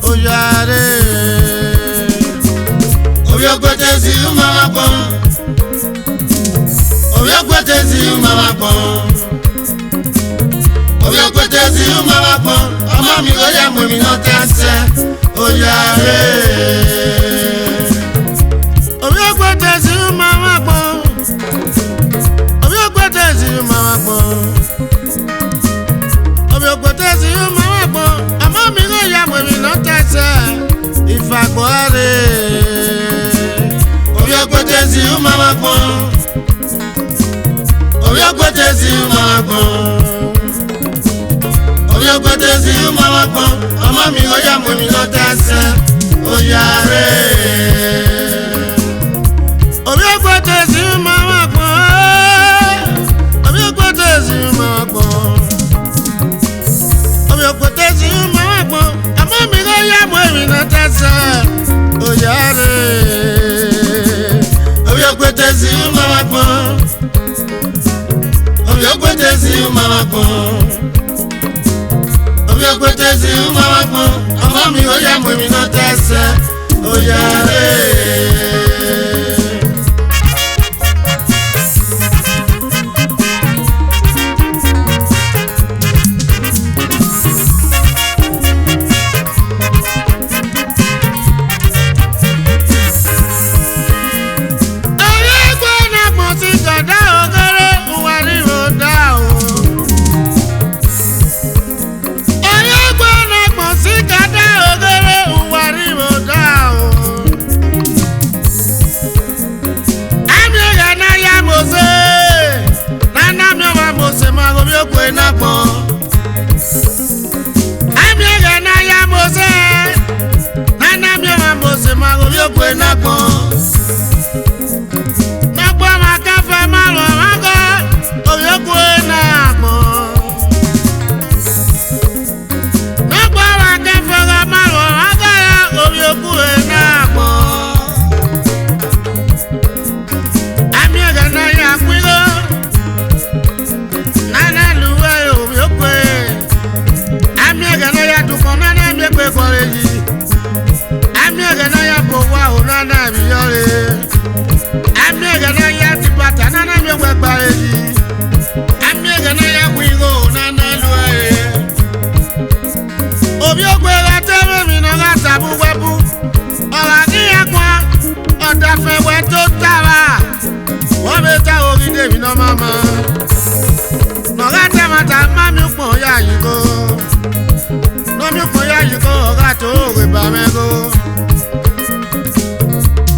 oyare. Obiokpete si umama pon. Obiokpete si umama pon. Obiokpete si umama pon. Ọmọ mi ó yá mú mi náà tẹ́sẹ̀ oyare. Obiokpete si umama pon. Obiokpete si umama pon. Obiokpete si umama pon. Ọmọ mi ó yá mú mi náà tẹ́sẹ̀ ìfàgbọ́re. Obiokpete si umama pon. Obiokpete si umama pon. Obiokpete si umama pon. Ọmọ mi ó yá mú mi náà tẹ́sẹ̀ oyare. Obiokpete si umama pon. Obiokpete si umama pon. Obiokpete si umama pon. Ọmọ mi ó yá mú mi náà tẹ́sẹ̀ oyare.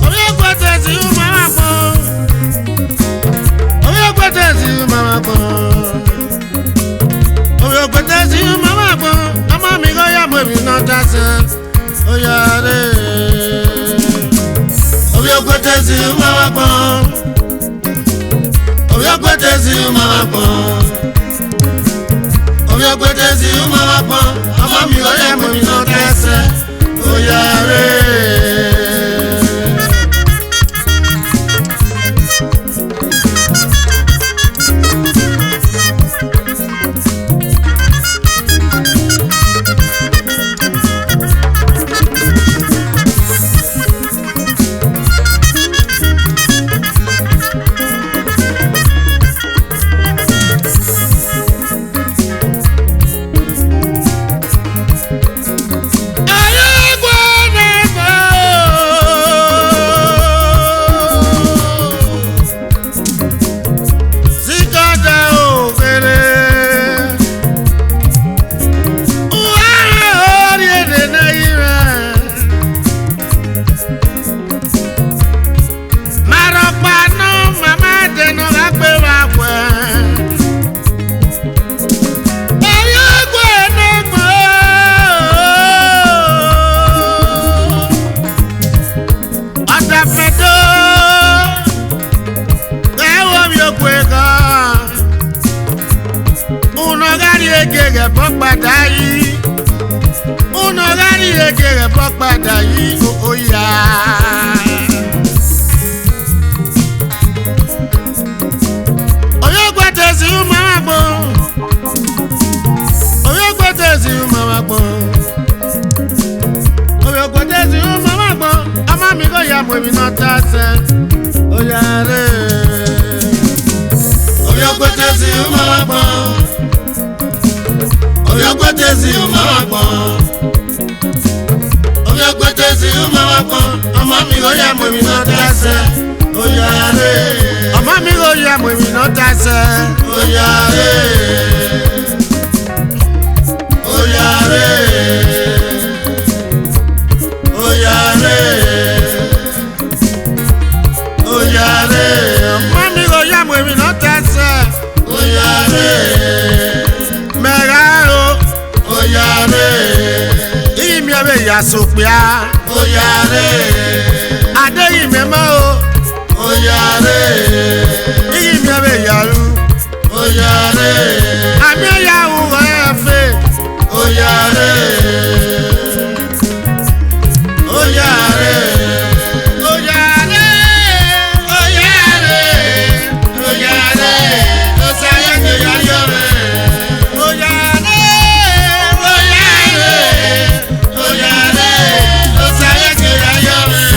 Obiokpete si umama pon. Obiokpete si umama pon. Obiokpete si umama pon. Ọmọ mi ó yá mú mi náà tẹ́sẹ̀ oyare. Obiokpete si umama pon. Obiokpete si umama pon. Obiokpete si umama pon. Ọmọ mi ó yá mú mi náà tẹ́sẹ̀ oyare. Padà yìí ó yá. Obiokpete si umama pon. Obiokpete si umama pon. pọ̀ ọmọ mi ó yá mọ̀ mi náà tẹ̀sẹ̀ ó yá rè. ọmọ mi ó yá mọ̀ mi náà tẹ̀sẹ̀ ó yá rè. ó yá rè. ó yá rè. ó yá rè. ọmọ mi ó yá mọ̀ mi náà tẹ̀sẹ̀ ó yá rè. mẹ́ra o ó yá rè. iyì mi ẹ̀ bẹ̀ yà sọ̀pìà ó yá rè. adé yìí mi mọ́ o ó yá rè. iyì mi ẹ̀ bẹ̀ yà rú ó yá rè. àmì ẹ̀yà òwò ẹ̀ fẹ́ ó yá rè. ó yá rè. ó yá rẹ̀ ó yá rè. ó yá rè. ó sáyé kò yá yọ rè. ó yá rẹ̀ ó yá rè. ó yá rè. ó sáyé kò yá yọ rè.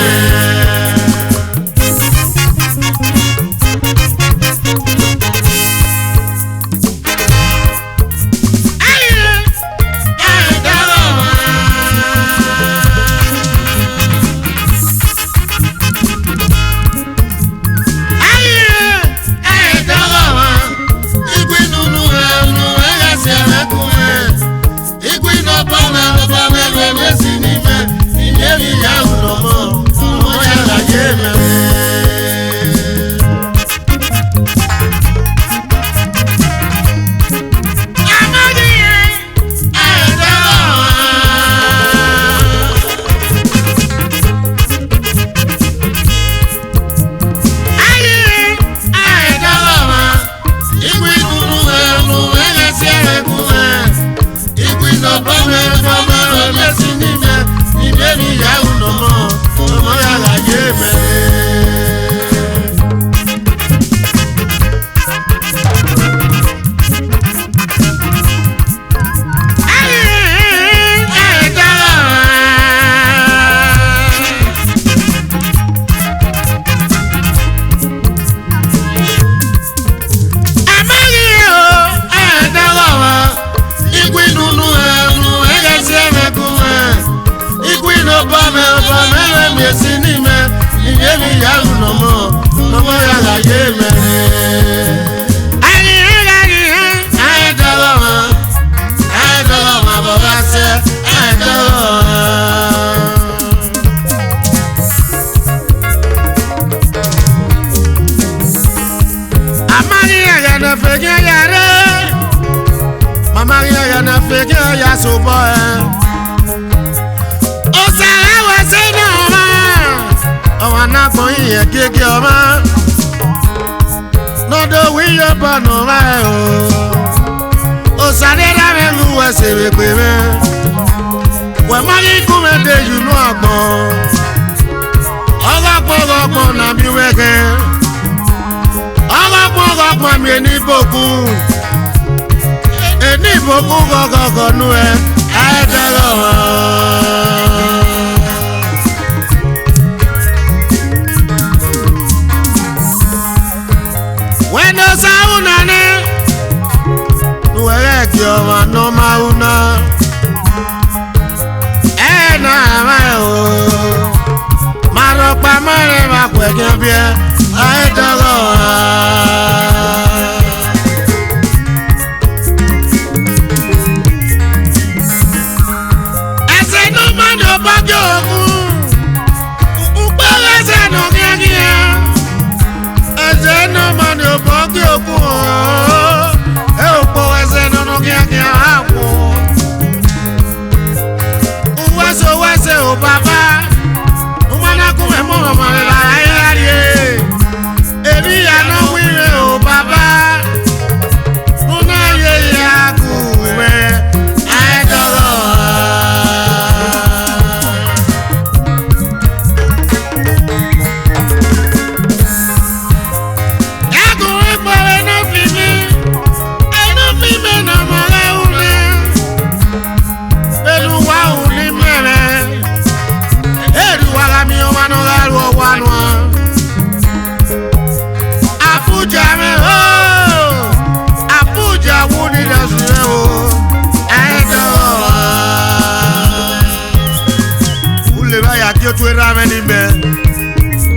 le vaya kí o tún ra mẹ́ni mẹ́.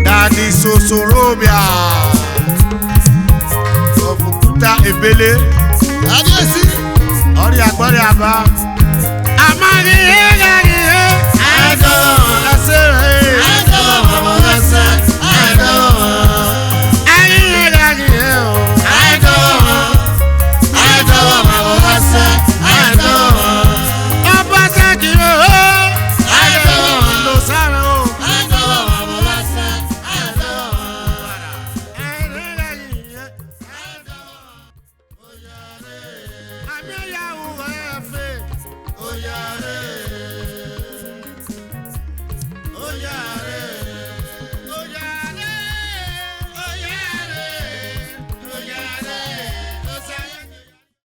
Dadi Sosorobia. Òfúkúta Ebele. Kábíyèsí. Ọ̀rẹ́ àgbọ̀rẹ́ àbá.